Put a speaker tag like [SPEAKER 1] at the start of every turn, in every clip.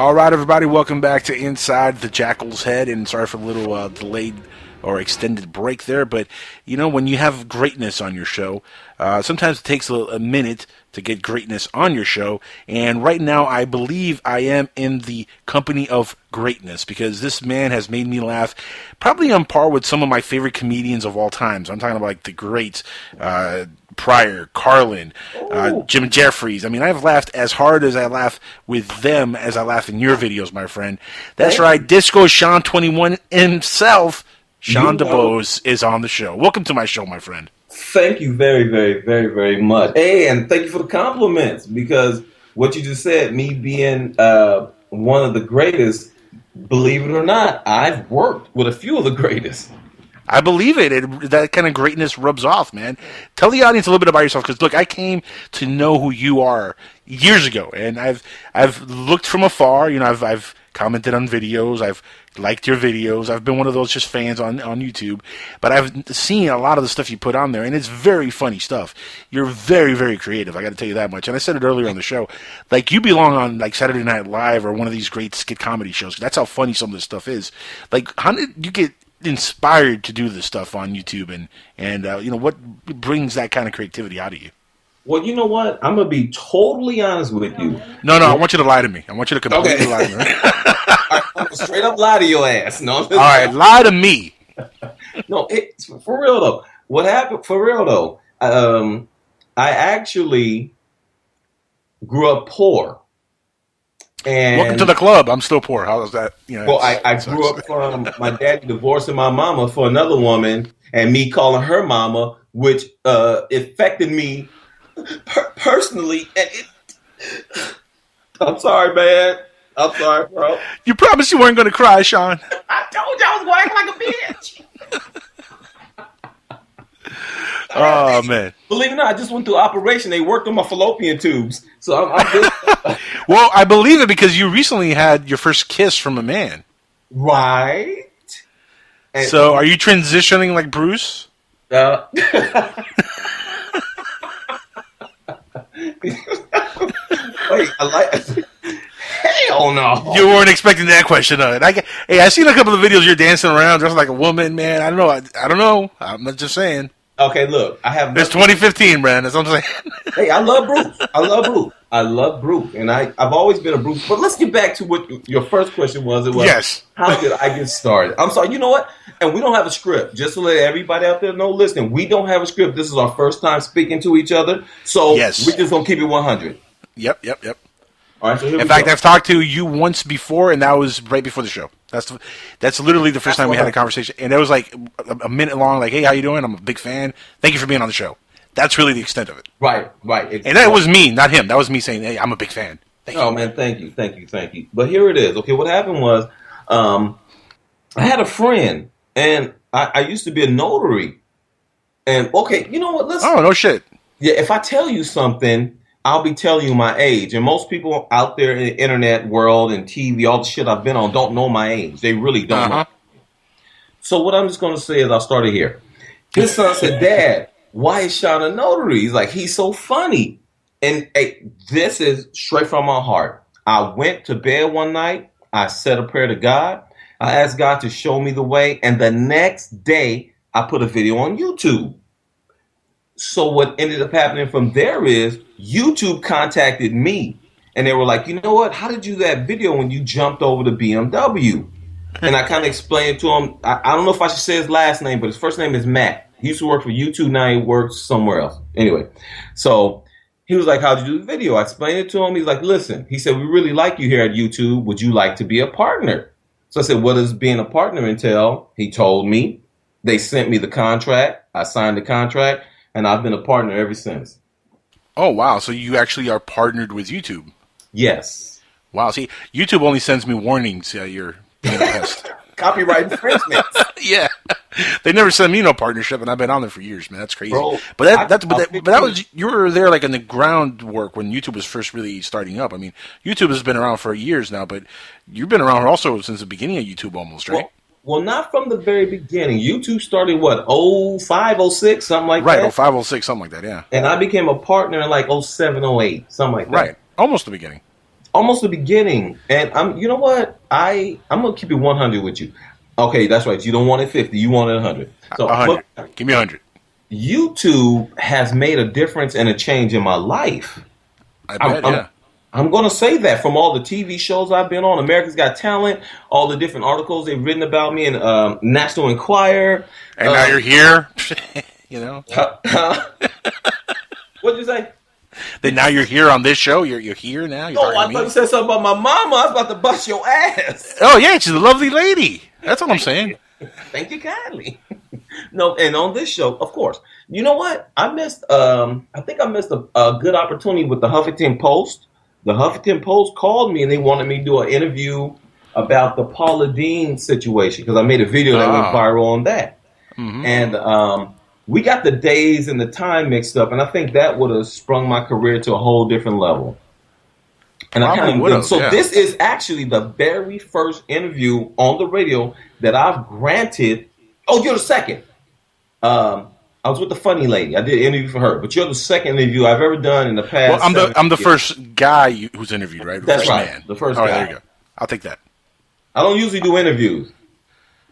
[SPEAKER 1] All right, everybody, welcome back to Inside the Jackal's Head, and sorry for the little delayed or extended break there, but, you know, when you have greatness on your show, sometimes it takes a minute to get greatness on your show, and right now I believe I am in the company of greatness, because this man has made me laugh, probably on par with some of my favorite comedians of all time. So I'm talking about like the greats, Pryor, Carlin, Jim Jeffries. I mean, I've laughed as hard as I laugh with them as I laugh in your videos, my friend. That's right, Disco Sean 21 himself, Sean DeBose, is on the show. Welcome to my show, my friend.
[SPEAKER 2] Thank you very, very, very, very much. Hey, and thank you for the compliments, because what you just said, me being one of the greatest, believe it or not, I've worked with a few of the greatest.
[SPEAKER 1] I believe it. That kind of greatness rubs off, man. Tell the audience a little bit about yourself, because look, I came to know who you are years ago, and I've looked from afar. You know, I've commented on videos, I've liked your videos, I've been one of those just fans on YouTube, but I've seen a lot of the stuff you put on there, and it's very funny stuff. You're very, very creative, I got to tell you that much. And I said it earlier on the show, like, you belong on like Saturday Night Live or one of these great skit comedy shows. That's how funny some of this stuff is. Like, how did you get inspired to do this stuff on YouTube, and you know, what brings that kind of creativity out of you?
[SPEAKER 2] Well, you know what? I'm going to be totally honest with you.
[SPEAKER 1] No, I want you to lie to me. I want you to completely lie to me.
[SPEAKER 2] I'm going to straight up lie to your ass. No,
[SPEAKER 1] all right, lie to me.
[SPEAKER 2] No, it's for real, though. What happened, for real, though, I actually grew up poor. And
[SPEAKER 1] welcome to the club. I'm still poor. How is that? You know,
[SPEAKER 2] well, I grew up from my daddy divorcing my mama for another woman, and me calling her mama, which affected me personally. And I'm sorry, man. I'm sorry, bro.
[SPEAKER 1] You promised you weren't going to cry, Sean.
[SPEAKER 2] I told you I was going to act like a bitch.
[SPEAKER 1] Oh, man.
[SPEAKER 2] Believe it or not, I just went through an operation. They worked on my fallopian tubes. So I'm good.
[SPEAKER 1] Well, I believe it, because you recently had your first kiss from a man.
[SPEAKER 2] Right. And
[SPEAKER 1] so are you transitioning like Bruce?
[SPEAKER 2] Wait, hell no.
[SPEAKER 1] You weren't expecting that question, huh? Hey, I seen a couple of videos you're dancing around dressed like a woman, man. I don't know. I'm not just saying.
[SPEAKER 2] Okay, look, I have.
[SPEAKER 1] It's 2015, man. That's what I'm saying.
[SPEAKER 2] Hey, I love Bruce. I love Bruce, and I've always been a Bruce. But let's get back to what your first question was. It was,
[SPEAKER 1] yes.
[SPEAKER 2] How did I get started? I'm sorry. You know what? And we don't have a script. Just to let everybody out there know, listen, we don't have a script. This is our first time speaking to each other, so
[SPEAKER 1] yes,
[SPEAKER 2] we're just gonna keep it 100.
[SPEAKER 1] Yep.
[SPEAKER 2] All right. So
[SPEAKER 1] in fact, I've talked to you once before, and that was right before the show. That's literally the first time we had a conversation, and it was like a minute long. Like, hey, how you doing? I'm a big fan. Thank you for being on the show. That's really the extent of it.
[SPEAKER 2] Right.
[SPEAKER 1] And that was me, not him. That was me saying, hey, I'm a big fan.
[SPEAKER 2] Thank you. Man, thank you. But here it is. Okay, what happened was, I had a friend, and I used to be a notary. And, okay, you know what?
[SPEAKER 1] Oh, no shit.
[SPEAKER 2] Yeah, if I tell you something, I'll be telling you my age. And most people out there in the internet world and TV, all the shit I've been on, don't know my age. They really don't know. So what I'm just going to say is I'll start it here. His son said, Dad, why is Sean a notary? He's like, he's so funny. And hey, this is straight from my heart. I went to bed one night. I said a prayer to God. I asked God to show me the way. And the next day, I put a video on YouTube. So what ended up happening from there is YouTube contacted me. And they were like, you know what? How did you do that video when you jumped over to BMW? And I kind of explained to him. I don't know if I should say his last name, but his first name is Matt. He used to work for YouTube. Now he works somewhere else. Anyway, so he was like, how'd you do the video? I explained it to him. He's like, listen, he said, we really like you here at YouTube. Would you like to be a partner? So I said, what does being a partner entail? He told me. They sent me the contract. I signed the contract, and I've been a partner ever since.
[SPEAKER 1] Oh, wow. So you actually are partnered with YouTube?
[SPEAKER 2] Yes.
[SPEAKER 1] Wow. See, YouTube only sends me warnings. You're being a pest.
[SPEAKER 2] Copyright infringement.
[SPEAKER 1] Yeah. They never sent me no partnership, and I've been on there for years, man. That's crazy.
[SPEAKER 2] Bro,
[SPEAKER 1] but that was, you were there like in the groundwork when YouTube was first really starting up. I mean, YouTube has been around for years now, but you've been around also since the beginning of YouTube almost, right?
[SPEAKER 2] Well, not from the very beginning. YouTube started, what, 05, 06, something like
[SPEAKER 1] that?
[SPEAKER 2] Right,
[SPEAKER 1] 05, 06, something like that, yeah.
[SPEAKER 2] And I became a partner in like 07, 08, something like that.
[SPEAKER 1] Right. Almost the beginning.
[SPEAKER 2] almost the beginning. And you know what? I'm gonna keep it 100 with you. Okay, that's right. You don't want it 50. You want it 100. So,
[SPEAKER 1] 100. Give me 100.
[SPEAKER 2] YouTube has made a difference and a change in my life.
[SPEAKER 1] I
[SPEAKER 2] I'm,
[SPEAKER 1] bet,
[SPEAKER 2] I'm,
[SPEAKER 1] yeah.
[SPEAKER 2] I'm going to say that from all the TV shows I've been on, America's Got Talent, all the different articles they've written about me in National Enquirer.
[SPEAKER 1] And now you're here, you know.
[SPEAKER 2] What'd you say?
[SPEAKER 1] Then now you're here on this show. You're here now. You're
[SPEAKER 2] Oh,
[SPEAKER 1] talking
[SPEAKER 2] I
[SPEAKER 1] to
[SPEAKER 2] thought
[SPEAKER 1] me.
[SPEAKER 2] you said something about my mama. I was about to bust your ass.
[SPEAKER 1] Oh yeah, she's a lovely lady. That's what I'm saying.
[SPEAKER 2] Thank you kindly. No, and on this show, of course. You know what? I think I missed a good opportunity with the Huffington Post. The Huffington Post called me and they wanted me to do an interview about the Paula Deen situation because I made a video that went viral on that. Mm-hmm. And we got the days and the time mixed up, and I think that would have sprung my career to a whole different level. And this is actually the very first interview on the radio that I've granted. Oh, you're the second. I was with the funny lady. I did an interview for her, but you're the second interview I've ever done in the past.
[SPEAKER 1] Well, I'm the first guy who's interviewed, right?
[SPEAKER 2] That's
[SPEAKER 1] first
[SPEAKER 2] right.
[SPEAKER 1] Man.
[SPEAKER 2] The first
[SPEAKER 1] guy.
[SPEAKER 2] guy.
[SPEAKER 1] There you go. I'll take that.
[SPEAKER 2] I don't usually do interviews.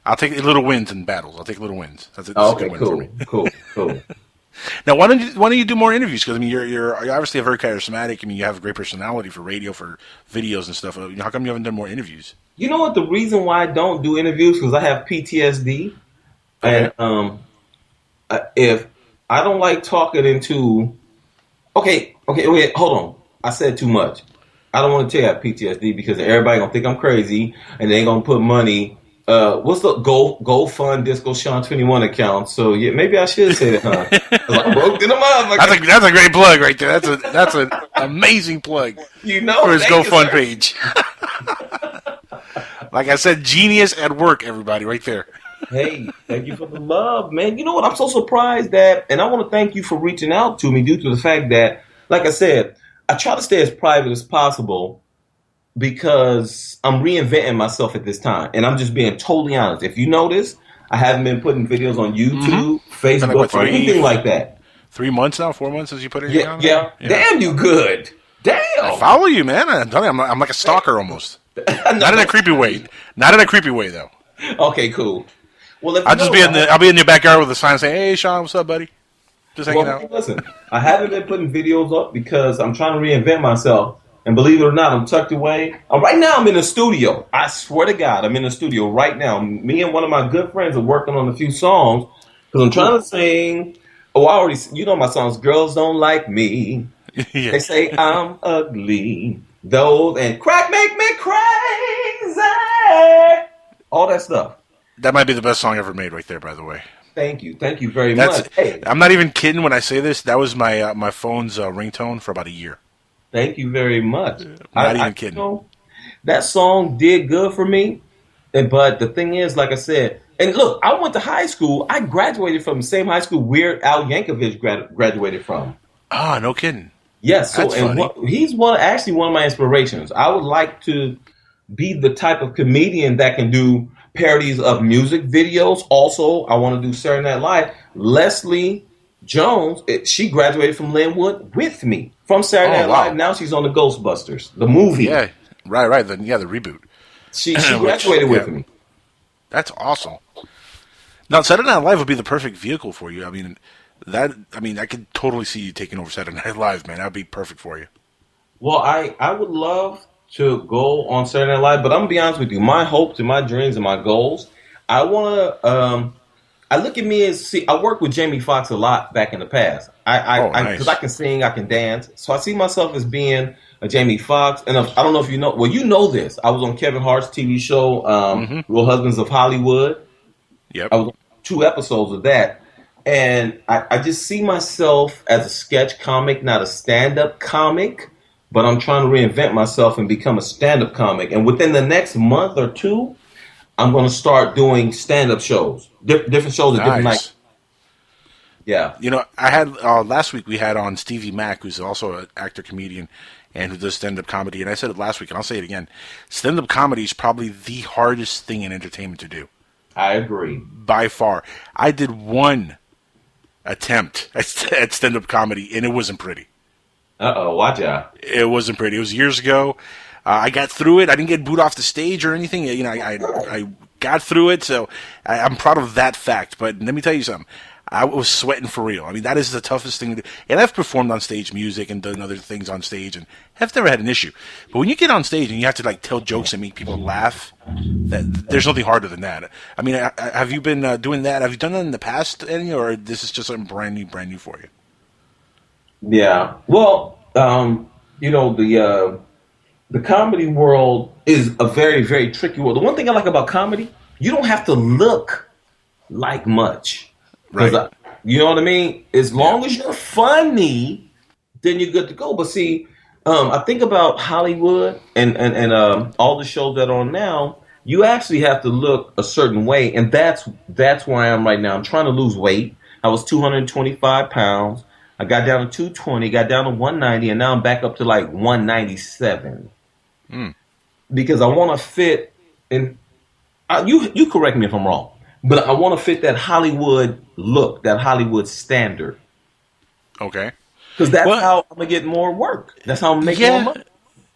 [SPEAKER 1] I'll take little wins in battles. I'll take little wins. That's
[SPEAKER 2] okay,
[SPEAKER 1] a good win for me.
[SPEAKER 2] Cool.
[SPEAKER 1] Now, why don't you do more interviews? Because I mean, you're obviously very charismatic. I mean, you have a great personality for radio, for videos and stuff. How come you haven't done more interviews?
[SPEAKER 2] You know what? The reason why I don't do interviews because I have PTSD,
[SPEAKER 1] okay.
[SPEAKER 2] And if I don't like talking into, okay, hold on. I said too much. I don't want to tell you I have PTSD because everybody gonna think I'm crazy and they ain't gonna put money. What's the GoFund Disco Sean 21 account? So yeah, maybe I should say that. Huh? I broke them up.
[SPEAKER 1] That's a great plug right there. That's an amazing plug.
[SPEAKER 2] You know,
[SPEAKER 1] for his GoFund page. Like I said, genius at work. Everybody, right there.
[SPEAKER 2] Hey, thank you for the love, man. You know what? I'm so surprised that, and I want to thank you for reaching out to me due to the fact that, like I said, I try to stay as private as possible. Because I'm reinventing myself at this time. And I'm just being totally honest. If you notice, I haven't been putting videos on YouTube, Facebook, or anything like that.
[SPEAKER 1] 3 months now? 4 months since you put it on?
[SPEAKER 2] Yeah. Damn, you good. Damn.
[SPEAKER 1] I follow you, man. I'm telling you, I'm like a stalker almost. Not in a creepy way. Not in a creepy way, though.
[SPEAKER 2] Okay, cool. Well,
[SPEAKER 1] I'll be in your backyard with a sign saying, "Hey, Sean, what's up, buddy?" Just hanging out.
[SPEAKER 2] Listen, I haven't been putting videos up because I'm trying to reinvent myself. And believe it or not, I'm tucked away. Right now, I'm in the studio. I swear to God, I'm in the studio right now. Me and one of my good friends are working on a few songs because I'm trying to sing. Oh, I already, my songs. Girls don't like me. Yeah. They say I'm ugly. Those and crack make me crazy. All that stuff.
[SPEAKER 1] That might be the best song ever made, right there. By the way.
[SPEAKER 2] Thank you very much.
[SPEAKER 1] Hey. I'm not even kidding when I say this. That was my phone's ringtone for about a year.
[SPEAKER 2] Thank you very much.
[SPEAKER 1] Not even kidding.
[SPEAKER 2] That song did good for me. But the thing is, like I said, and look, I went to high school. I graduated from the same high school Weird Al Yankovic graduated from.
[SPEAKER 1] Ah, no kidding.
[SPEAKER 2] Yes. So, he's actually one of my inspirations. I would like to be the type of comedian that can do parodies of music videos. Also, I want to do Saturday Night Live. Leslie Jones, she graduated from Linwood with me from Saturday Night Live. Now she's on the Ghostbusters, the movie.
[SPEAKER 1] Yeah, right. The reboot.
[SPEAKER 2] She graduated with me.
[SPEAKER 1] That's awesome. Now, Saturday Night Live would be the perfect vehicle for you. I mean, I could totally see you taking over Saturday Night Live, man. That'd be perfect for you.
[SPEAKER 2] Well, I would love to go on Saturday Night Live, but I'm gonna be honest with you. My hopes and my dreams and my goals, I want to. I look at me as I worked with Jamie Foxx a lot back in the past. Because I can sing, I can dance, so I see myself as being a Jamie Foxx. And I don't know if you know. Well, you know this. I was on Kevin Hart's TV show, Real Husbands of Hollywood.
[SPEAKER 1] Yep.
[SPEAKER 2] I was on 2 episodes of that, and I just see myself as a sketch comic, not a stand-up comic. But I'm trying to reinvent myself and become a stand-up comic. And within the next month or 2. I'm going to start doing stand-up shows, different shows at different nights. Yeah.
[SPEAKER 1] I had last week we had on Stevie Mack, who's also an actor, comedian, and who does stand-up comedy. And I said it last week, and I'll say it again. Stand-up comedy is probably the hardest thing in entertainment to do.
[SPEAKER 2] I agree.
[SPEAKER 1] By far. I did one attempt at stand-up comedy, and it wasn't pretty.
[SPEAKER 2] Uh-oh, watch out.
[SPEAKER 1] It wasn't pretty. It was years ago. I got through it. I didn't get booed off the stage or anything. You know, I got through it, so I'm proud of that fact. But let me tell you something. I was sweating for real. I mean, that is the toughest thing to do. And I've performed on stage music and done other things on stage and have never had an issue. But when you get on stage and you have to like tell jokes and make people laugh, there's nothing harder than that. I mean, have you been doing that? Have you done that in the past, Eddie, or this is just something brand new for you?
[SPEAKER 2] Yeah. Well, you know, the comedy world is a very, very tricky world. The one thing I like about comedy, you don't have to look like much.
[SPEAKER 1] Right.
[SPEAKER 2] You know what I mean? As long as you're funny, then you're good to go. But see, I think about Hollywood and all the shows that are on now. You actually have to look a certain way, and that's where I am right now. I'm trying to lose weight. I was 225 pounds. I got down to 220, got down to 190, and now I'm back up to like 197. Because I want to fit in. You correct me if I'm wrong. But I want to fit that Hollywood look, that Hollywood standard.
[SPEAKER 1] Okay.
[SPEAKER 2] Because that's how I'm going to get more work. That's how I'm making more money.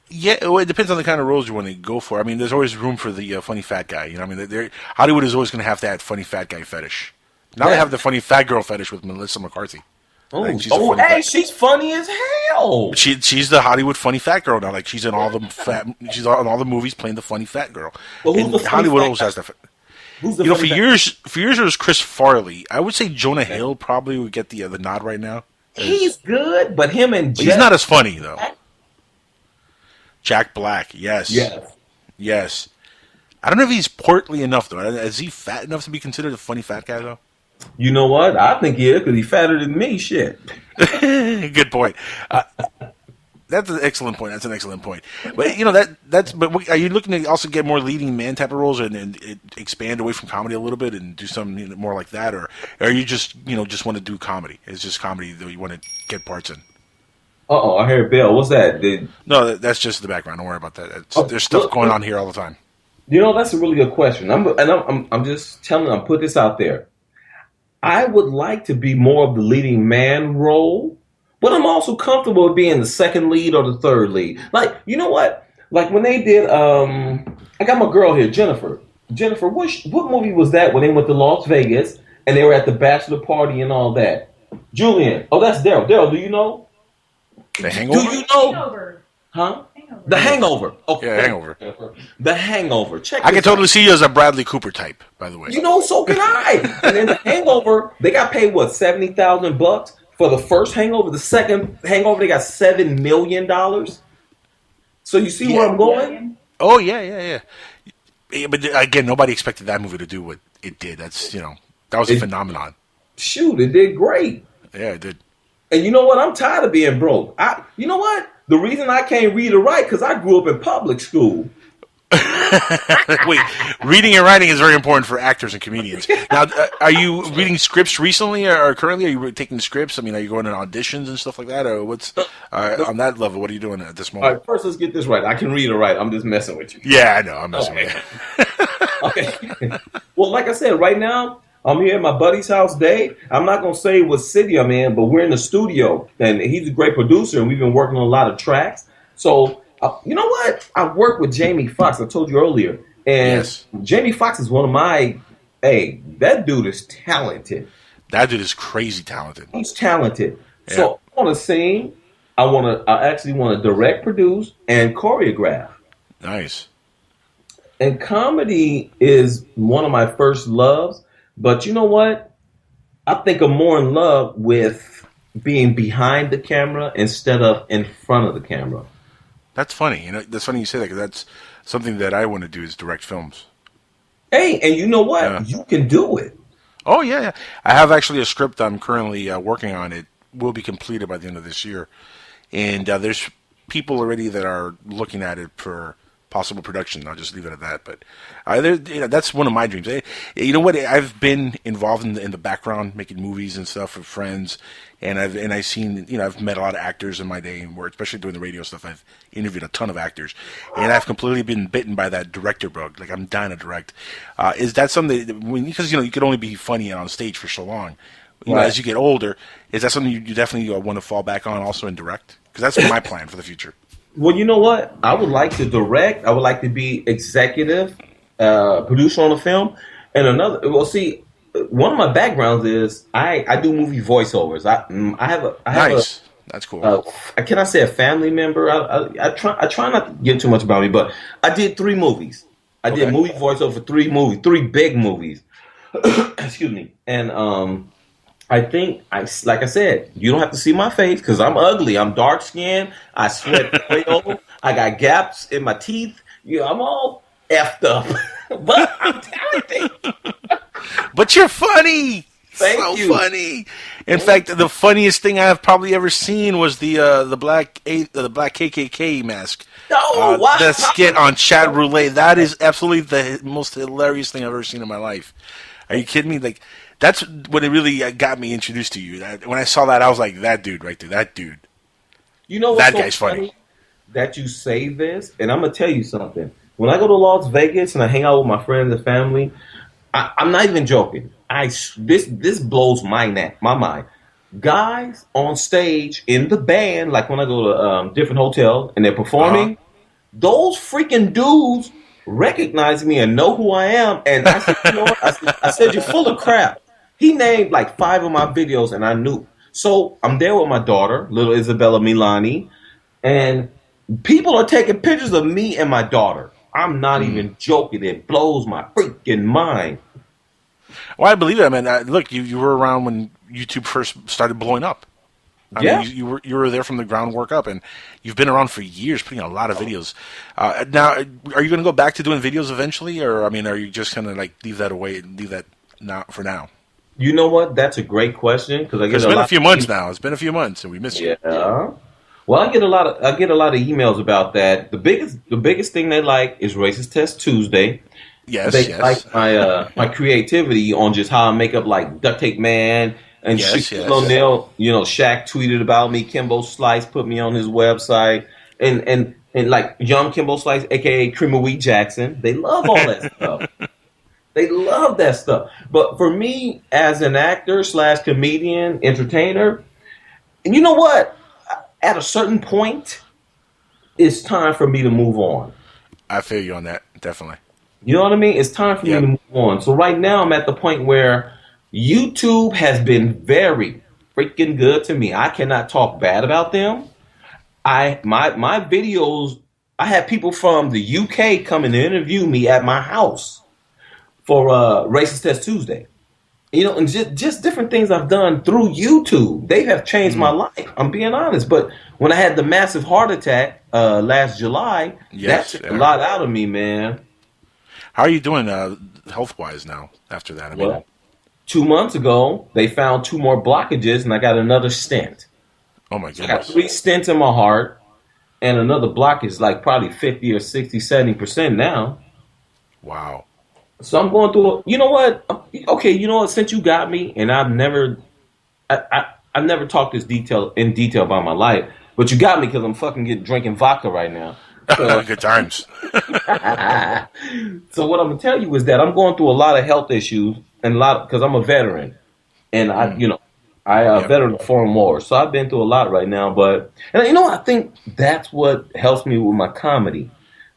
[SPEAKER 1] Yeah, well, it depends on the kind of roles you want to go for. I mean, there's always room for the funny fat guy. You know, I mean, Hollywood is always going to have that funny fat guy fetish. Now they have the funny fat girl fetish with Melissa McCarthy.
[SPEAKER 2] Like, she's funny as hell.
[SPEAKER 1] She's the Hollywood funny fat girl now. Like she's in all the she's on all the movies playing the funny fat girl.
[SPEAKER 2] Well,
[SPEAKER 1] and Hollywood always has that. You know, for years it was Chris Farley. I would say Jonah Hill probably would get the nod right now.
[SPEAKER 2] He's good, but
[SPEAKER 1] he's not as funny though. Jack Black, yes. I don't know if he's portly enough though. Is he fat enough to be considered a funny fat guy though?
[SPEAKER 2] You know what? I think he is because he's fatter than me. Shit.
[SPEAKER 1] Good point. That's an excellent point. But you know But are you looking to also get more leading man type of roles and expand away from comedy a little bit and do something more like that, or are you just just want to do comedy? It's just comedy that you want to get parts in.
[SPEAKER 2] I heard Bill. What's that?
[SPEAKER 1] No, that's just the background. Don't worry about that. There's stuff going on here all the time.
[SPEAKER 2] You know, that's a really good question. I'm just telling. I'm put this out there. I would like to be more of the leading man role. But I'm also comfortable with being the second lead or the third lead. Like, you know what? Like when they did, I got my girl here, Jennifer. Jennifer, what movie was that when they went to Las Vegas and they were at the bachelor party and all that? Julian. Oh, that's Daryl. Daryl, do you know?
[SPEAKER 1] The Hangover?
[SPEAKER 2] Do you know?
[SPEAKER 3] Hangover.
[SPEAKER 2] Huh? The Hangover.
[SPEAKER 1] Okay. Yeah, Hangover.
[SPEAKER 2] The Hangover.
[SPEAKER 1] I can totally see you as a Bradley Cooper type, by the way.
[SPEAKER 2] You know, so can I. And then the Hangover, they got paid, what, $70,000? For the first Hangover, the second Hangover, they got $7 million. So you see where I'm going?
[SPEAKER 1] Oh yeah. But again, nobody expected that movie to do what it did. That's that was a phenomenon.
[SPEAKER 2] Shoot, it did great.
[SPEAKER 1] Yeah, it did.
[SPEAKER 2] And you know what? I'm tired of being broke. You know what? The reason I can't read or write because I grew up in public school.
[SPEAKER 1] Wait, reading and writing is very important for actors and comedians. Now, are you reading scripts recently or currently? Are you taking scripts? I mean, are you going to auditions and stuff like that? Or what's on that level? What are you doing at this moment?
[SPEAKER 2] All right, first, let's get this right. I can read or write. I'm just messing with you.
[SPEAKER 1] Yeah, I know. I'm messing with you.
[SPEAKER 2] Okay. Well, like I said, right now, I'm here at my buddy's house, Dave. I'm not going to say what city I'm in, but we're in the studio. And he's a great producer, and we've been working on a lot of tracks. So, you know what? I worked with Jamie Foxx. I told you earlier. And Jamie Foxx is one of my... Hey, that dude is talented.
[SPEAKER 1] That dude is crazy talented.
[SPEAKER 2] He's talented. Yeah. So, I want to sing. I actually want to direct, produce, and choreograph.
[SPEAKER 1] Nice.
[SPEAKER 2] And comedy is one of my first loves. But you know what? I think I'm more in love with being behind the camera instead of in front of the camera.
[SPEAKER 1] That's funny. That's funny you say that because that's something that I want to do is direct films.
[SPEAKER 2] Hey, and you know what? Yeah. You can do it.
[SPEAKER 1] Oh, yeah. I have actually a script I'm currently working on. It will be completed by the end of this year. And there's people already that are looking at it for possible production. I'll just leave it at that. But that's one of my dreams. You know what? I've been involved in the background, making movies and stuff with friends, and I've seen. I've met a lot of actors in my day, and especially doing the radio stuff. I've interviewed a ton of actors, and I've completely been bitten by that director bug. Like I'm dying to direct. Is that something that because you could only be funny on stage for so long. As you get older, is that something you definitely want to fall back on also and direct? Because that's my plan for the future.
[SPEAKER 2] Well, you know what? I would like to direct. I would like to be executive producer on a film. And another, well, see, one of my backgrounds is I do movie voiceovers. I have a
[SPEAKER 1] Nice. That's cool.
[SPEAKER 2] uh, can I say a family member? I try not to give too much about me, but I did 3 movies. I did
[SPEAKER 1] Okay.
[SPEAKER 2] movie voiceover for 3 movies, 3 big movies. Excuse me. And I think like I said, you don't have to see my face because I'm ugly. I'm dark skinned. I sweat oil. I got gaps in my teeth. Yeah, I'm all effed up, but I'm talented.
[SPEAKER 1] But you're funny. So
[SPEAKER 2] Thank you.
[SPEAKER 1] funny. In fact, the funniest thing I've probably ever seen was the black KKK mask.
[SPEAKER 2] Oh
[SPEAKER 1] The skit on Chat
[SPEAKER 2] wow!
[SPEAKER 1] Roulette. That is absolutely the most hilarious thing I've ever seen in my life. Are you kidding me? Like that's what it really got me introduced to you. When I saw that, I was like, that dude right there. That dude.
[SPEAKER 2] You know what's
[SPEAKER 1] That
[SPEAKER 2] so
[SPEAKER 1] guy's funny.
[SPEAKER 2] funny? That you say this, and I'm gonna tell you something. When I go to Las Vegas and I hang out with my friends and family, I'm not even joking. This blows my mind. Guys on stage in the band, like when I go to different hotels and they're
[SPEAKER 1] Uh huh.
[SPEAKER 2] performing, those freaking dudes recognize me and know who I am. And I said, you know what? I said you're full of crap. He named like 5 of my videos, and I knew. So I'm there with my daughter, little Isabella Milani, and people are taking pictures of me and my daughter. I'm not even joking. It blows my freaking mind.
[SPEAKER 1] Well, I believe that, man. Look, you were around when YouTube first started blowing up. I mean,
[SPEAKER 2] Yeah.
[SPEAKER 1] you were there from the groundwork up, and you've been around for years, putting out a lot of videos. Now, are you going to go back to doing videos eventually, or I mean, are you just going to like leave that away, leave that now for now?
[SPEAKER 2] You know what? That's a great question because I get
[SPEAKER 1] Because
[SPEAKER 2] a
[SPEAKER 1] it's been a
[SPEAKER 2] lot.
[SPEAKER 1] few months now. It's been a few months, and we miss you.
[SPEAKER 2] Yeah. Well, I get a lot of emails about that. The biggest thing they like is Racist Test Tuesday.
[SPEAKER 1] Yes,
[SPEAKER 2] They
[SPEAKER 1] yes,
[SPEAKER 2] like my creativity on just how I make up like Duct Tape Man and
[SPEAKER 1] yes,
[SPEAKER 2] Shaquille
[SPEAKER 1] yes.
[SPEAKER 2] O'Neal. You know, Shaq tweeted about me. Kimbo Slice put me on his website, and like young Kimbo Slice, aka Creamer Wheat Jackson. They love all that stuff. They love that stuff. But for me, as an actor slash comedian, entertainer, and you know what? At a certain point, it's time for me to move on.
[SPEAKER 1] I feel you on that, definitely.
[SPEAKER 2] You know what I mean? It's time for me to
[SPEAKER 1] Yep.
[SPEAKER 2] move on. So right now, I'm at the point where YouTube has been very freaking good to me. I cannot talk bad about them. My videos. I had people from the UK coming to interview me at my house for Racist Test Tuesday. You know, and just different things I've done through YouTube. They have changed my
[SPEAKER 1] Mm.
[SPEAKER 2] life. I'm being honest. But when I had the massive heart attack last July, that
[SPEAKER 1] Yes.
[SPEAKER 2] took a
[SPEAKER 1] Yeah.
[SPEAKER 2] lot out of me, man.
[SPEAKER 1] How are you doing health wise now? After that, I mean,
[SPEAKER 2] Well, 2 months ago, they found 2 more blockages, and I got another stent.
[SPEAKER 1] oh my
[SPEAKER 2] So I got
[SPEAKER 1] goodness.
[SPEAKER 2] 3 stents in my heart, and another blockage, like probably 50 or 60, 70% now.
[SPEAKER 1] Wow.
[SPEAKER 2] So I'm going through. You know what? Okay, you know what? Since you got me, and I've never talked in detail about my life, but you got me because I'm fucking drinking vodka right now. So,
[SPEAKER 1] Good times.
[SPEAKER 2] so what I'm gonna tell you is that I'm going through a lot of health issues and a lot because I'm a veteran, and
[SPEAKER 1] Mm.
[SPEAKER 2] I
[SPEAKER 1] Yep.
[SPEAKER 2] veteran of foreign wars, so I've been through a lot right now. But and you know what? I think that's what helps me with my comedy,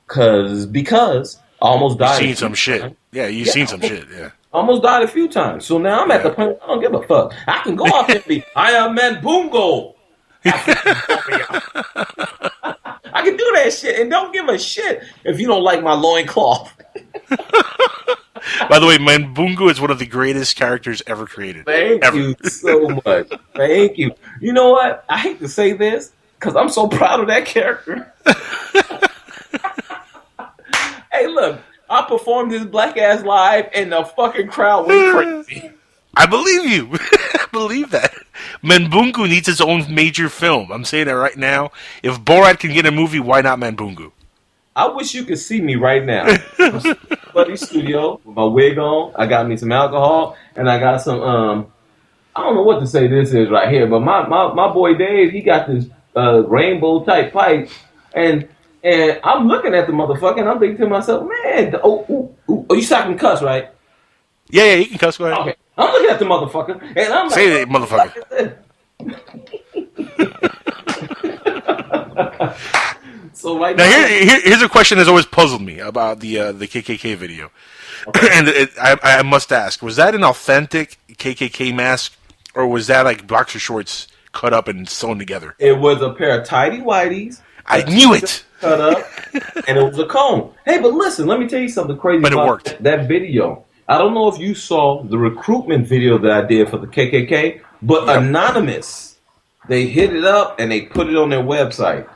[SPEAKER 2] because I almost
[SPEAKER 1] You've
[SPEAKER 2] died a
[SPEAKER 1] seen
[SPEAKER 2] few
[SPEAKER 1] some shit.
[SPEAKER 2] times.
[SPEAKER 1] Yeah, you've
[SPEAKER 2] Yeah,
[SPEAKER 1] seen some shit. Yeah.
[SPEAKER 2] almost died a few times. So now I'm at the
[SPEAKER 1] Yeah.
[SPEAKER 2] point where I don't give a fuck. I can go out there and be, I am man Bungo. African warrior. I can do that shit and don't give a shit if you don't like my loincloth.
[SPEAKER 1] By the way, Manbungu is one of the greatest characters ever created.
[SPEAKER 2] Thank
[SPEAKER 1] Ever.
[SPEAKER 2] you so much. Thank you. You know what? I hate to say this because I'm so proud of that character. Hey, look, I performed this black ass live and the fucking crowd went crazy.
[SPEAKER 1] I believe you. I believe that. Manbungu needs its own major film. I'm saying that right now. If Borat can get a movie, why not Manbungu?
[SPEAKER 2] I wish you could see me right now. I'm sitting in my buddy's studio with my wig on. I got me some alcohol and I got some I don't know what to say this is right here, but my boy Dave, he got this rainbow type pipe and I'm looking at the motherfucker and I'm thinking to myself, man, you saw I can cuss, right?
[SPEAKER 1] Yeah, you can cuss. Go ahead.
[SPEAKER 2] Okay. I'm looking at the motherfucker and I'm like,
[SPEAKER 1] Say it,
[SPEAKER 2] what the
[SPEAKER 1] motherfucker.
[SPEAKER 2] fuck is this? So right
[SPEAKER 1] Now
[SPEAKER 2] now,
[SPEAKER 1] here's a question that's always puzzled me about the KKK video,
[SPEAKER 2] okay.
[SPEAKER 1] and I must ask: was that an authentic KKK mask, or was that like boxer shorts cut up and sewn together?
[SPEAKER 2] It was a pair of tidy whities,
[SPEAKER 1] I
[SPEAKER 2] a
[SPEAKER 1] knew
[SPEAKER 2] t-shirt
[SPEAKER 1] it,
[SPEAKER 2] cut up, and it was a comb. Hey, but listen, let me tell you something crazy
[SPEAKER 1] but it
[SPEAKER 2] about
[SPEAKER 1] worked.
[SPEAKER 2] that video. I don't know if you saw the recruitment video that I did for the KKK, but
[SPEAKER 1] Yep.
[SPEAKER 2] anonymous, they hit it up and they put it on their website,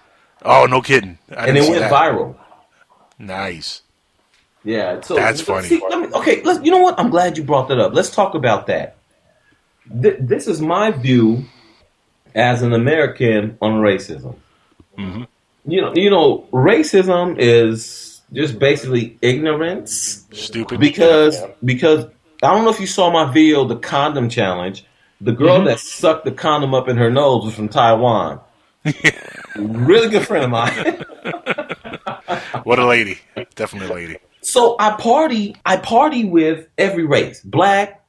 [SPEAKER 1] Oh, no kidding! I
[SPEAKER 2] and
[SPEAKER 1] didn't
[SPEAKER 2] it
[SPEAKER 1] see
[SPEAKER 2] went
[SPEAKER 1] that.
[SPEAKER 2] viral.
[SPEAKER 1] Nice.
[SPEAKER 2] Yeah. So
[SPEAKER 1] That's funny.
[SPEAKER 2] see, okay. You know what? I'm glad you brought that up. Let's talk about that. This is my view as an American on racism.
[SPEAKER 1] Hmm.
[SPEAKER 2] Racism is just basically ignorance.
[SPEAKER 1] Stupid.
[SPEAKER 2] Because I don't know if you saw my video, the condom challenge. The girl
[SPEAKER 1] Hmm.
[SPEAKER 2] that sucked the condom up in her nose was from Taiwan. Really good friend of mine.
[SPEAKER 1] What a lady! Definitely a lady.
[SPEAKER 2] So I party with every race: black,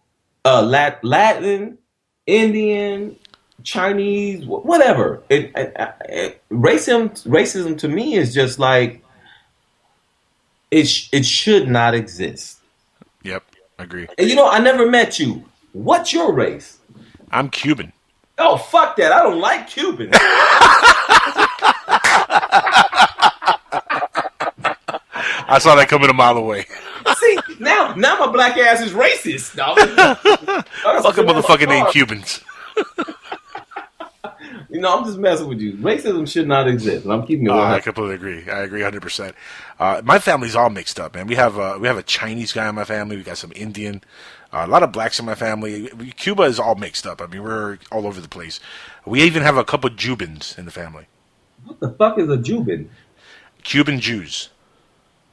[SPEAKER 2] Latin, Indian, Chinese, whatever. Racism to me is just like it should not exist.
[SPEAKER 1] Yep, agree.
[SPEAKER 2] And I never met you. What's your race?
[SPEAKER 1] I'm Cuban.
[SPEAKER 2] Oh, fuck that! I don't like Cubans.
[SPEAKER 1] I saw that coming a mile away.
[SPEAKER 2] See, now my black ass is racist. Dog.
[SPEAKER 1] Fuck a motherfucking name Cubans.
[SPEAKER 2] I'm just messing with you. Racism should not exist, and I'm keeping it
[SPEAKER 1] I
[SPEAKER 2] 100.
[SPEAKER 1] completely agree. I agree 100%. My family's all mixed up, man. We have a Chinese guy in my family. We got some Indian, a lot of blacks in my family. Cuba is all mixed up. I mean, we're all over the place. We even have a couple of Jubans in the family.
[SPEAKER 2] What the fuck is a Juban?
[SPEAKER 1] Cuban Jews.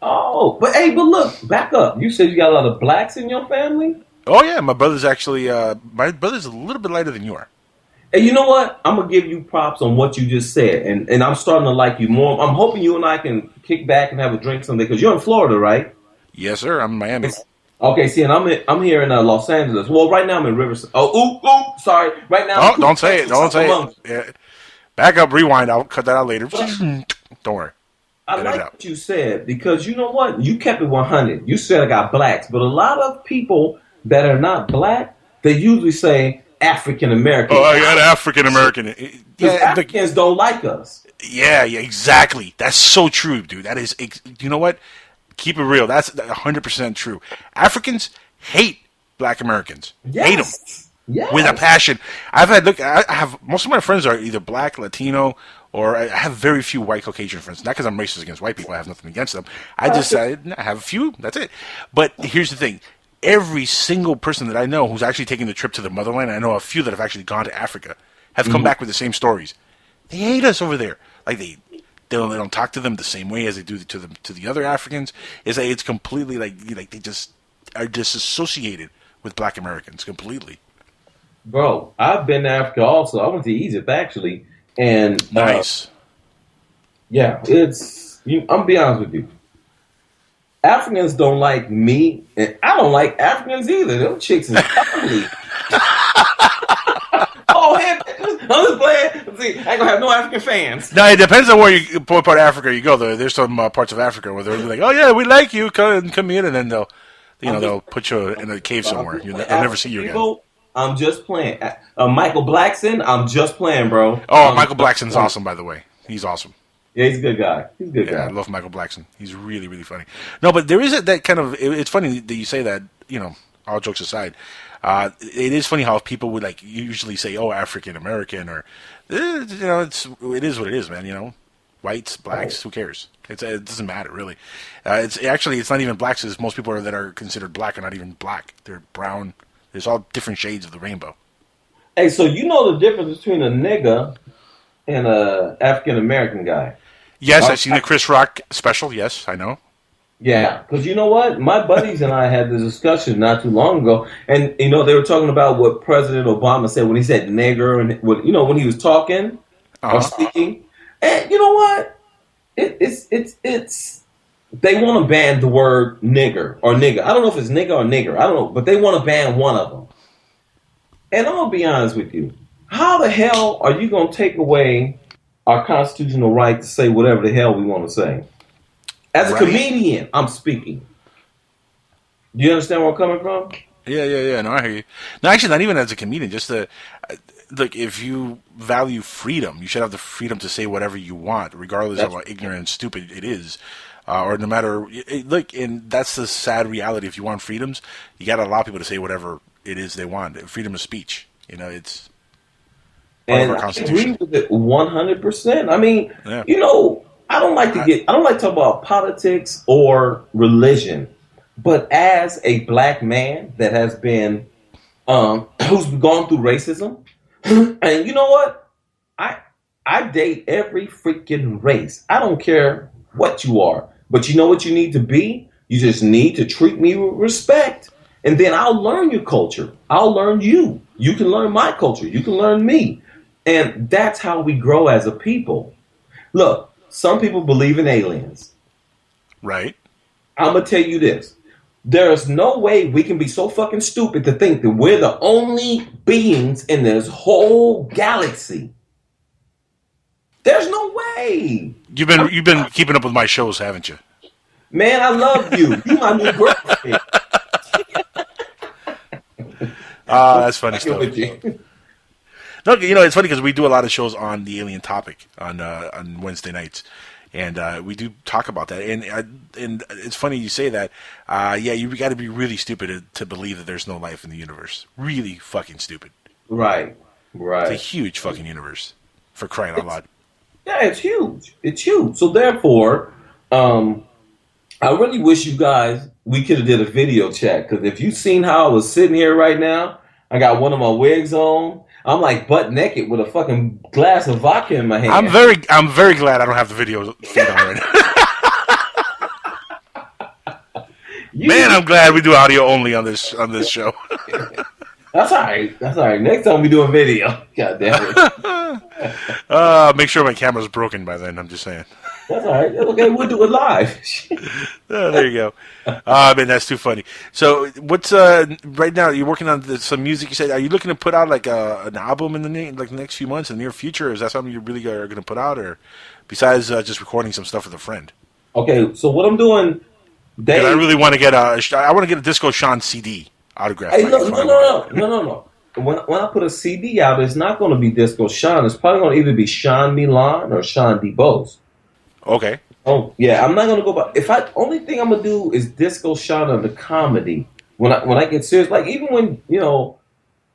[SPEAKER 2] Oh, but look, back up. You said you got a lot of blacks in your family?
[SPEAKER 1] Oh yeah, my brother's actually my brother's a little bit lighter than you are.
[SPEAKER 2] And you know what? I'm gonna give you props on what you just said, and I'm starting to like you more. I'm hoping you and I can kick back and have a drink someday because you're in Florida, right?
[SPEAKER 1] Yes, sir. I'm in Miami.
[SPEAKER 2] Okay, see, and I'm here in Los Angeles. Well, right now I'm in Riverside. Oh, sorry. Right now.
[SPEAKER 1] Oh, don't say it. Don't say it. Yeah. Back up, rewind. I'll cut that out later. Don't worry.
[SPEAKER 2] I
[SPEAKER 1] Edit it
[SPEAKER 2] like
[SPEAKER 1] out.
[SPEAKER 2] what you said because you know what? You kept it 100. You said I got blacks, but a lot of people that are not black, they usually say African American.
[SPEAKER 1] Oh, I got African American.
[SPEAKER 2] Because Africans don't like us.
[SPEAKER 1] Yeah, exactly. That's so true, dude. That is, you know what? Keep it real. That's 100% true. Africans hate black Americans.
[SPEAKER 2] Yes.
[SPEAKER 1] Hate them.
[SPEAKER 2] Yes.
[SPEAKER 1] With a passion. I have most of my friends are either black, Latino, or I have very few white Caucasian friends. Not because I'm racist against white people. I have nothing against them. I have a few. That's it. But here's the thing. Every single person that I know who's actually taking the trip to the motherland, I know a few that have actually gone to Africa, have come back with the same stories. They hate us over there. Like they don't talk to them the same way as they do to the other Africans. It's completely like they just are disassociated with black Americans completely.
[SPEAKER 2] Bro, I've been to Africa also. I went to Egypt actually, and
[SPEAKER 1] Nice.
[SPEAKER 2] Yeah, I'm gonna be honest with you. Africans don't like me, and I don't like Africans either. Them chicks is ugly. Oh, hey, I'm just playing. See, I ain't gonna have no African fans.
[SPEAKER 1] Now it depends on what part of Africa you go. There's some parts of Africa where they're like, "Oh yeah, we like you, come in," and then they'll put you in a cave somewhere. They'll never see you again.
[SPEAKER 2] I'm just playing. Michael Blackson, I'm just playing, bro.
[SPEAKER 1] Oh, Michael Blackson's awesome, by the way. He's awesome.
[SPEAKER 2] Yeah, he's a good guy. He's a good guy.
[SPEAKER 1] I love Michael Blackson. He's really, really funny. No, but there is that kind of. It's funny that you say that. All jokes aside, it is funny how people would usually say, "Oh, African American," or it is what it is, man. Whites, blacks, who cares? It doesn't matter really. It's not even blacks. As most people that are considered black are not even black. They're brown. There's all different shades of the rainbow.
[SPEAKER 2] Hey, so you know the difference between a nigga and a African American guy?
[SPEAKER 1] Yes, I've seen the Chris Rock special. Yes, I know.
[SPEAKER 2] Yeah, because you know what? My buddies and I had this discussion not too long ago, and they were talking about what President Obama said when he said nigger, and when he was talking or speaking. And you know what? It's they want to ban the word nigger or nigga. I don't know if it's nigger or nigger. I don't know, but they want to ban one of them. And I'm gonna be honest with you. How the hell are you gonna take away our constitutional right to say whatever the hell we want to say. As a comedian, I'm speaking. Do you understand where I'm coming from?
[SPEAKER 1] Yeah. No, I hear you. No, actually, not even as a comedian. Just look, if you value freedom, you should have the freedom to say whatever you want, regardless of how ignorant and stupid it is. Or no matter, look, and that's the sad reality. If you want freedoms, you got to allow people to say whatever it is they want. Freedom of speech, it's part of our Constitution.
[SPEAKER 2] I agree with it 100%. I mean, I don't like to talk about politics or religion, but as a black man that has been, who's gone through racism, and you know what, I date every freaking race. I don't care what you are. But you know what you need to be? You just need to treat me with respect. And then I'll learn your culture. I'll learn you. You can learn my culture. You can learn me. And that's how we grow as a people. Look, some people believe in aliens.
[SPEAKER 1] Right.
[SPEAKER 2] I'm going to tell you this. There's no way we can be so fucking stupid to think that we're the only beings in this whole galaxy. There's no way.
[SPEAKER 1] You've been keeping up with my shows, haven't you?
[SPEAKER 2] Man, I love you. You my new girlfriend.
[SPEAKER 1] That's funny stuff. No, it's funny because we do a lot of shows on the alien topic on Wednesday nights, and we do talk about that. And it's funny you say that. You got to be really stupid to believe that there's no life in the universe. Really fucking stupid.
[SPEAKER 2] Right.
[SPEAKER 1] It's a huge fucking universe, for crying out loud.
[SPEAKER 2] Yeah, it's huge. It's huge. So therefore, I really wish you guys, we could have did a video chat. Because if you seen how I was sitting here right now, I got one of my wigs on. I'm like butt naked with a fucking glass of vodka in my hand.
[SPEAKER 1] I'm very glad I don't have the video feed on right now. Man, I'm glad we do audio only on this show.
[SPEAKER 2] That's all right. Next time we doing video. God damn
[SPEAKER 1] it. Make sure my camera's broken by then. I'm just saying.
[SPEAKER 2] That's all right. Okay, we'll do it live.
[SPEAKER 1] There you go. Man, that's too funny. So, what's right now? You're working on some music. You said, are you looking to put out like an album in the next few months, in the near future? Or is that something you really are going to put out, or besides just recording some stuff with a friend?
[SPEAKER 2] Okay, so what I'm doing,
[SPEAKER 1] I really want to get a Disco Sean CD autograph.
[SPEAKER 2] Hey, no. When I put a CD out, it's not going to be Disco Sean. It's probably going to either be Sean Milan or Sean DeBose.
[SPEAKER 1] Okay.
[SPEAKER 2] Oh yeah, I'm not gonna go by. Only thing I'm gonna do is Disco Sean of the comedy. When I get serious, like even when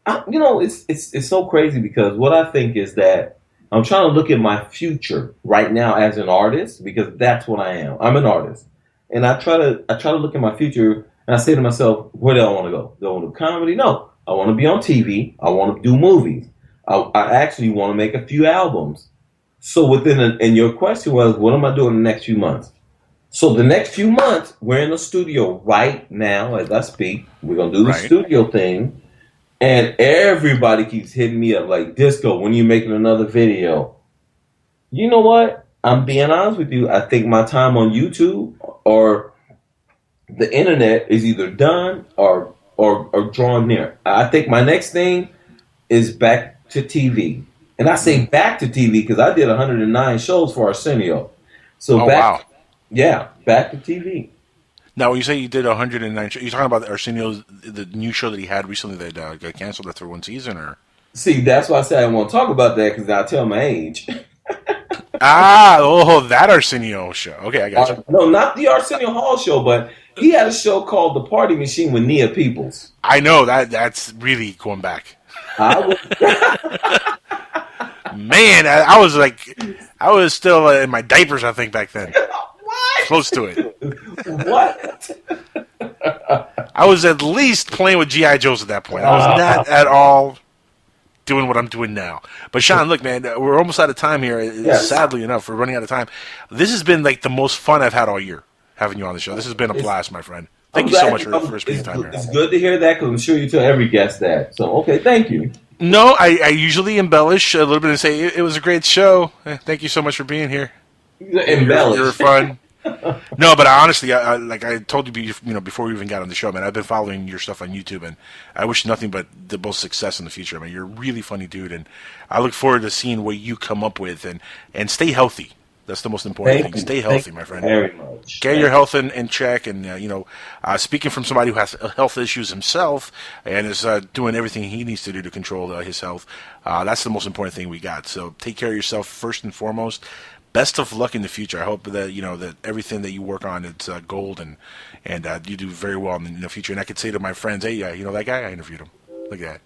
[SPEAKER 2] it's so crazy because what I think is that I'm trying to look at my future right now as an artist because that's what I am. I'm an artist, and I try to look at my future and I say to myself, where do I want to go? Do I want to do comedy? No, I want to be on TV. I want to do movies. I actually want to make a few albums. So and your question was, what am I doing in the next few months? So the next few months, we're in the studio right now as I speak. We're going to do the studio thing. And everybody keeps hitting me up like, Disco, when are you making another video? You know what? I'm being honest with you. I think my time on YouTube or the internet is either done or drawn near. I think my next thing is back to TV. And I say back to TV because I did 109 shows for Arsenio. So back to TV.
[SPEAKER 1] Now, when you say you did 109 shows, you're talking about Arsenio's, the new show that he had recently that got canceled after one season, or?
[SPEAKER 2] See, that's why I said I won't talk about that because I'll tell my age.
[SPEAKER 1] That Arsenio show. Okay, I got you.
[SPEAKER 2] No, not the Arsenio Hall show, but he had a show called The Party Machine with Nia Peoples.
[SPEAKER 1] I know, that's really going back. Man, I was still in my diapers, I think, back then.
[SPEAKER 2] What?
[SPEAKER 1] Close to it.
[SPEAKER 2] What?
[SPEAKER 1] I was at least playing with G.I. Joes at that point. I was not at all doing what I'm doing now. But Sean, look, man, we're almost out of time here. Yes. Sadly enough, we're running out of time. This has been like the most fun I've had all year, having you on the show. This has been a blast, my friend. Thank you so much for spending time here.
[SPEAKER 2] It's good to hear that because I'm sure you tell every guest that. So, okay, thank you.
[SPEAKER 1] No, I usually embellish a little bit and say it was a great show. Thank you so much for being here.
[SPEAKER 2] Embellish.
[SPEAKER 1] You're fun. No, but honestly, like I told you, before we even got on the show, man, I've been following your stuff on YouTube, and I wish nothing but the most success in the future. I mean, you're a really funny dude, and I look forward to seeing what you come up with, and stay healthy. That's the most important thing. Stay
[SPEAKER 2] Thank
[SPEAKER 1] healthy,
[SPEAKER 2] you
[SPEAKER 1] my friend.
[SPEAKER 2] very much.
[SPEAKER 1] Get your health in check, and speaking from somebody who has health issues himself and is doing everything he needs to do to control his health, that's the most important thing we got. So take care of yourself first and foremost. Best of luck in the future. I hope that that everything that you work on it's gold, and you do very well in the future. And I could say to my friends, hey, that guy, I interviewed him. Look at that.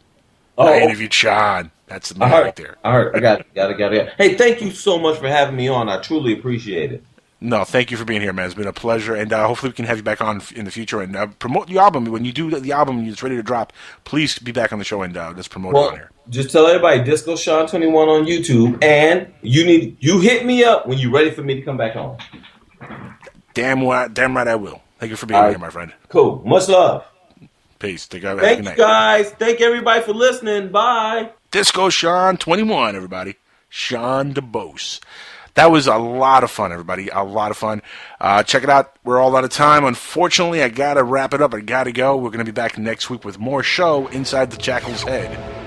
[SPEAKER 1] I
[SPEAKER 2] Oh,
[SPEAKER 1] interviewed Sean. That's the
[SPEAKER 2] I
[SPEAKER 1] man
[SPEAKER 2] heard.
[SPEAKER 1] right there.
[SPEAKER 2] I heard. I got it. Hey, thank you so much for having me on. I truly appreciate it.
[SPEAKER 1] No, thank you for being here, man. It's been a pleasure, and hopefully we can have you back on in the future and promote the album. When you do the album and it's ready to drop, please be back on the show and let's promote it on
[SPEAKER 2] Well,
[SPEAKER 1] here.
[SPEAKER 2] just tell everybody Disco Sean 21 on YouTube, and you hit me up when you're ready for me to come back on.
[SPEAKER 1] Damn right I will. Thank you for being
[SPEAKER 2] All
[SPEAKER 1] here,
[SPEAKER 2] right,
[SPEAKER 1] my friend.
[SPEAKER 2] cool. Much love.
[SPEAKER 1] Peace. Have a good
[SPEAKER 2] Thank you
[SPEAKER 1] night.
[SPEAKER 2] guys. Thank everybody for listening. Bye.
[SPEAKER 1] Disco Sean 21, everybody. Sean DeBose. That was a lot of fun, everybody. A lot of fun. Check it out. We're all out of time. Unfortunately, I got to wrap it up. I got to go. We're going to be back next week with more show inside the Jackal's Head.